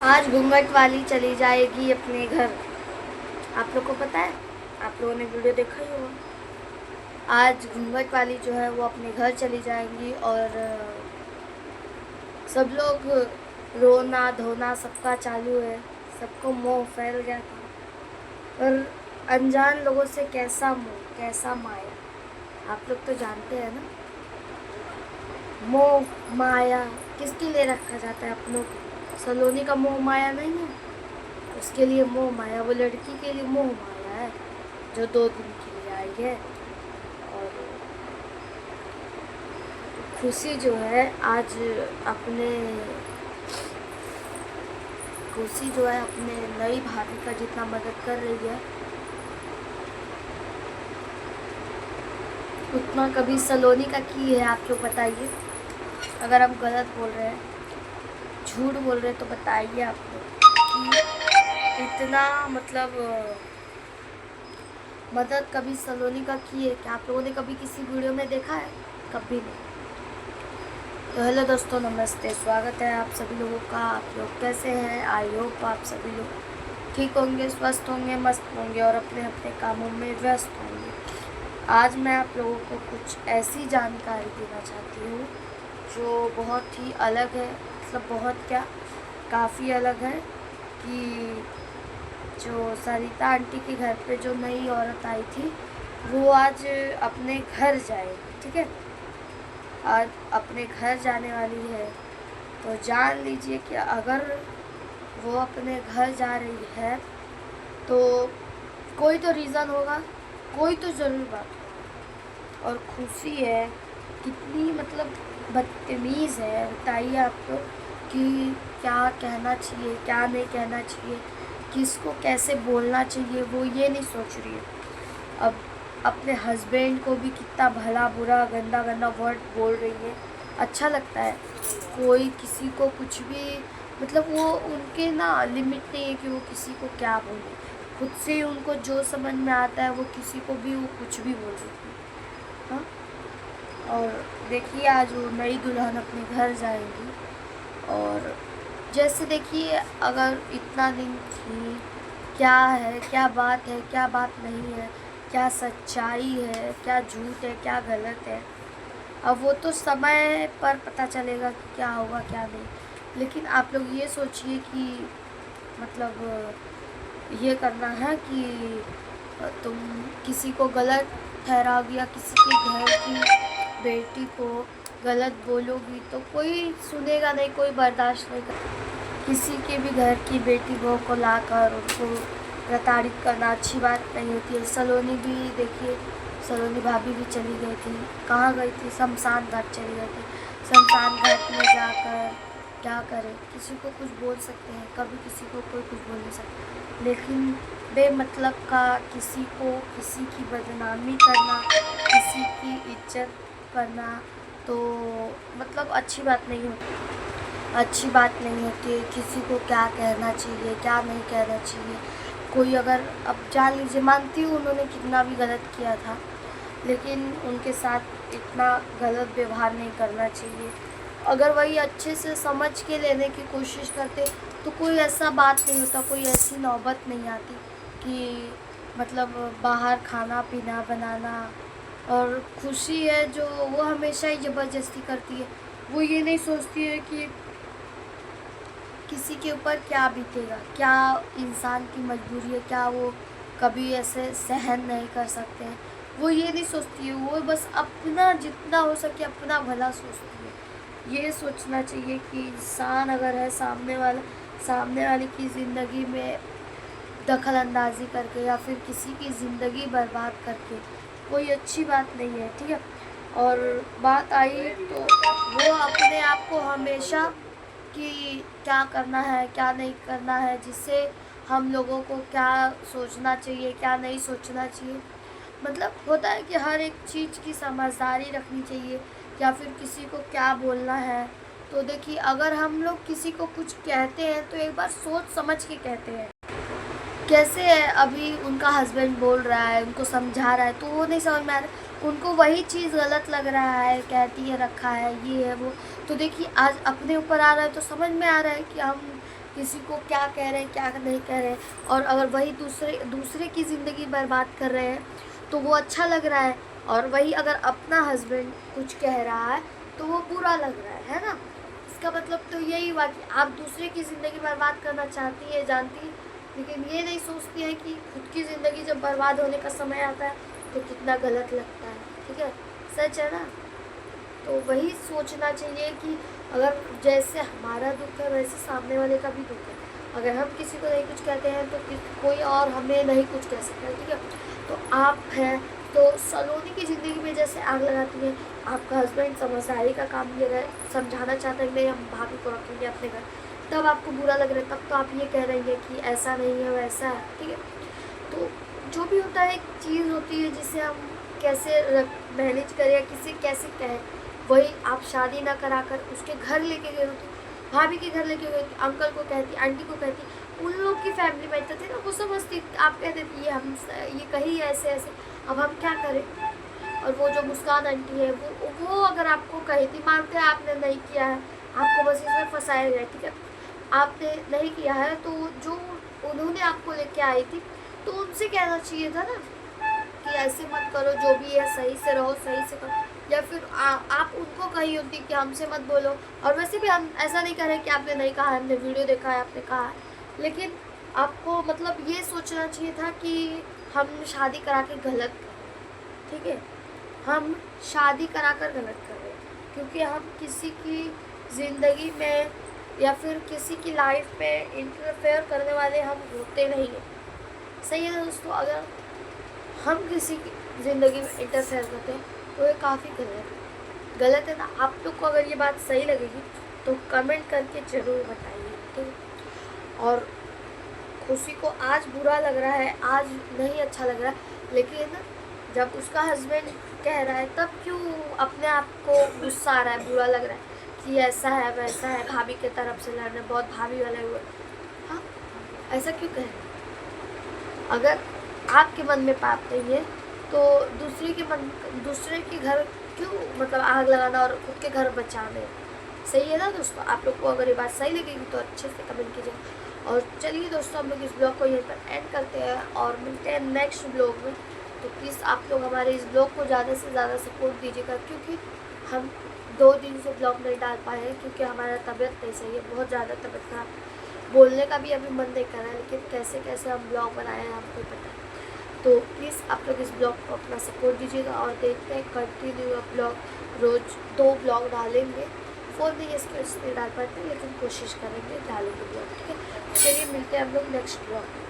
आज घूंघट वाली चली जाएगी अपने घर। आप लोग को पता है, आप लोगों ने वीडियो देखा ही होगा। आज घूंघट वाली जो है वो अपने घर चली जाएंगी और सब लोग रोना धोना सबका चालू है। सबको मोह फैल गया था, और अनजान लोगों से कैसा मोह कैसा माया। आप लोग तो जानते हैं ना, मोह माया किसके लिए रखा जाता है अपनों को। सलोनी का मोह माया नहीं है, उसके लिए मोह माया, वो लड़की के लिए मोह माया है जो 2 दिन के लिए आई है। और खुशी जो है आज अपने खुशी जो है अपने नई भाभी का जितना मदद कर रही है उतना कभी सलोनी का की है। आप लोग बताइए, अगर हम गलत बोल रहे हैं, झूठ बोल रहे हैं तो बताइए आप लोग कि इतना मदद कभी सलोनी का की है क्या आप लोगों ने कभी किसी वीडियो में देखा है? कभी नहीं। तो हेलो दोस्तों, नमस्ते, स्वागत है आप सभी लोगों का। आप लोग कैसे हैं? आई होप आप सभी लोग ठीक होंगे, स्वस्थ होंगे, मस्त होंगे और अपने अपने कामों में व्यस्त होंगे। आज मैं आप लोगों को कुछ ऐसी जानकारी देना चाहती हूँ जो बहुत ही अलग है, बहुत क्या, काफ़ी अलग है। कि जो सरिता आंटी के घर पे जो नई औरत आई थी वो आज अपने घर जाएगी। ठीक है, आज अपने घर जाने वाली है। तो जान लीजिए कि अगर वो अपने घर जा रही है तो कोई तो रीज़न होगा, कोई तो ज़रूर बात होगा। और खुशी है कितनी बदतमीज़ है, बताइए आप लोग कि क्या कहना चाहिए क्या नहीं कहना चाहिए, किसको कैसे बोलना चाहिए, वो ये नहीं सोच रही है। अब अपने हस्बैंड को भी कितना भला बुरा गंदा गंदा वर्ड बोल रही है। अच्छा लगता है? कोई किसी को कुछ भी, वो उनके ना लिमिट नहीं है कि वो किसी को क्या बोले। खुद से ही उनको जो समझ में आता है वो किसी को भी वो कुछ भी बोल देती है। हाँ, और देखिए आज वो नई दुल्हन अपने घर जाएगी। और जैसे देखिए, अगर इतना दिन थी, क्या है, क्या बात है, क्या बात नहीं है, क्या सच्चाई है, क्या झूठ है, क्या गलत है, अब वो तो समय पर पता चलेगा कि क्या होगा क्या नहीं। लेकिन आप लोग ये सोचिए कि ये करना है कि तुम किसी को गलत ठहराओगी या किसी के घर की बेटी को गलत बोलोगी तो कोई सुनेगा नहीं, कोई बर्दाश्त नहीं कर। किसी के भी घर की बेटी बहू को लाकर उनको प्रताड़ित करना अच्छी बात नहीं होती है। सलोनी भी देखिए, सलोनी भाभी भी चली गई थी। कहाँ गई थी? शमशान घाट चली गई थी। शमशान घाट में जाकर क्या करें? किसी को कुछ बोल सकते हैं, कभी किसी को कोई कुछ बोल नहीं सकता। लेकिन बेमतलब का किसी को किसी की बदनामी करना, किसी की इज्जत करना तो अच्छी बात नहीं होती। अच्छी बात नहीं होती है। किसी को क्या कहना चाहिए क्या नहीं कहना चाहिए। कोई अगर, अब जान लीजिए, मानती हूँ उन्होंने कितना भी गलत किया था, लेकिन उनके साथ इतना गलत व्यवहार नहीं करना चाहिए। अगर वही अच्छे से समझ के लेने की कोशिश करते तो कोई ऐसा बात नहीं होता, कोई ऐसी नौबत नहीं आती कि बाहर खाना पीना बनाना। और खुशी है जो वो हमेशा ही ज़बरदस्ती करती है। वो ये नहीं सोचती है कि किसी के ऊपर क्या बीतेगा, क्या इंसान की मजबूरी है, क्या वो कभी ऐसे सहन नहीं कर सकते हैं। वो ये नहीं सोचती है, वो बस अपना जितना हो सके अपना भला सोचती है। ये सोचना चाहिए कि इंसान अगर है, सामने वाले की ज़िंदगी में दखल अंदाज़ी करके या फिर किसी की ज़िंदगी बर्बाद करके कोई अच्छी बात नहीं है। ठीक है, और बात आई तो वो अपने आप को हमेशा कि क्या करना है क्या नहीं करना है, जिससे हम लोगों को क्या सोचना चाहिए क्या नहीं सोचना चाहिए। होता है कि हर एक चीज़ की समझदारी रखनी चाहिए, या फिर किसी को क्या बोलना है। तो देखिए, अगर हम लोग किसी को कुछ कहते हैं तो एक बार सोच समझ के कहते हैं। कैसे है, अभी उनका हस्बैंड बोल रहा है, उनको समझा रहा है तो वो नहीं समझ में आ रहा, उनको वही चीज़ गलत लग रहा है, कहती है रखा है ये है वो। तो देखिए, आज अपने ऊपर आ रहा है तो समझ में आ रहा है कि हम किसी को क्या कह रहे हैं क्या नहीं कह रहे हैं, और अगर वही दूसरे की ज़िंदगी बर्बाद कर रहे हैं तो वो अच्छा लग रहा है, और वही अगर अपना हस्बैंड कुछ कह रहा है तो वो बुरा लग रहा है ना। इसका मतलब तो यही हुआ कि आप दूसरे की ज़िंदगी बर्बाद करना चाहती है, जानती है, लेकिन ये नहीं सोचती है कि खुद की ज़िंदगी जब बर्बाद होने का समय आता है तो कितना गलत लगता है। ठीक है, सच है ना। तो वही सोचना चाहिए कि अगर जैसे हमारा दुख है वैसे सामने वाले का भी दुख है। अगर हम किसी को नहीं कुछ कहते हैं तो कोई और हमें नहीं कुछ कह सकता है। ठीक है, तो आप हैं तो सलोनी की ज़िंदगी में जैसे आग लगाती है, आपका हस्बैंड समझदारी का काम ये है, समझाना चाहता है कि नहीं हम भाभी को रखेंगे अपने घर, तब आपको बुरा लग रहा है, तब तो आप ये कह रहे हैं कि ऐसा नहीं है वैसा है। ठीक है, तो जो भी होता है एक चीज़ होती है जिसे हम कैसे मैनेज करें या किसी कैसे कहें। वही आप शादी ना कराकर उसके घर लेके गए होते, भाभी के घर लेके गए, अंकल को कहती, आंटी को कहती, उन लोग की फैमिली में थे ना, वो समझती, आप कहते थे ये कही ऐसे ऐसे, अब हम क्या करें। और वो जो मुस्कान आंटी है वो अगर आपको कही थी, मानते हैं आपने नहीं किया है, आपको बस इसमें फंसाया गया। ठीक है, आपने नहीं किया है तो जो उन्होंने आपको लेके आई थी तो उनसे कहना चाहिए था ना कि ऐसे मत करो, जो भी है सही से रहो, सही से करो। या फिर आप उनको कही होती कि हमसे मत बोलो। और वैसे भी हम ऐसा नहीं कर रहे कि आपने नहीं कहा है, हमने वीडियो देखा है, आपने कहा है, लेकिन आपको मतलब ये सोचना चाहिए था कि हम शादी करा के गलत कर रहे हैं। ठीक है, हम शादी करा कर गलत कर रहे हैं, क्योंकि हम किसी की ज़िंदगी में या फिर किसी की लाइफ में इंटरफेयर करने वाले हम होते नहीं हैं। सही है दोस्तों, अगर हम किसी की ज़िंदगी में इंटरफेयर करते हैं तो ये काफ़ी गलत है ना। आप लोग को अगर ये बात सही लगेगी तो कमेंट करके ज़रूर बताइए। ठीक है, और खुशी को आज बुरा लग रहा है, आज नहीं अच्छा लग रहा है, लेकिन जब उसका हस्बैंड कह रहा है तब क्यों अपने आप को गुस्सा आ रहा है, बुरा लग रहा है कि ऐसा है वैसा है, भाभी के तरफ से लड़ रहे, बहुत भाभी वाले हुए। हाँ, ऐसा क्यों कह रहे हैं? अगर आपके मन में पाप नहीं है तो दूसरे के घर क्यों मतलब आग लगाना और खुद के घर बचाने। सही है ना दोस्तों। आप लोग को अगर ये बात सही लगेगी तो अच्छे से कमेंट कीजिए। और चलिए दोस्तों, हम लोग इस ब्लॉग को यहीं पर एंड करते हैं और मिलते हैं नेक्स्ट ब्लॉग में। तो प्लीज़ आप लोग हमारे इस ब्लॉग को ज़्यादा से ज़्यादा सपोर्ट दीजिएगा, क्योंकि हम 2 दिन से ब्लॉग नहीं डाल पाए हैं क्योंकि हमारा तबीयत नहीं सही है, बहुत ज़्यादा तबीयत खराब, बोलने का भी अभी मन नहीं कर रहा है, लेकिन कैसे कैसे हम ब्लॉग बनाए हैं हमको पता है। तो प्लीज़ आप लोग इस ब्लॉग को अपना सपोर्ट दीजिएगा और देखते हैं कंटिन्यू ब्लॉग, रोज़ 2 ब्लॉग डालेंगे। 4 नहीं इसके नहीं डाल पाते, लेकिन कोशिश करेंगे डालेंगे ब्लॉग। ठीक है, चलिए मिलते हैं हम लोग नेक्स्ट ब्लॉग में।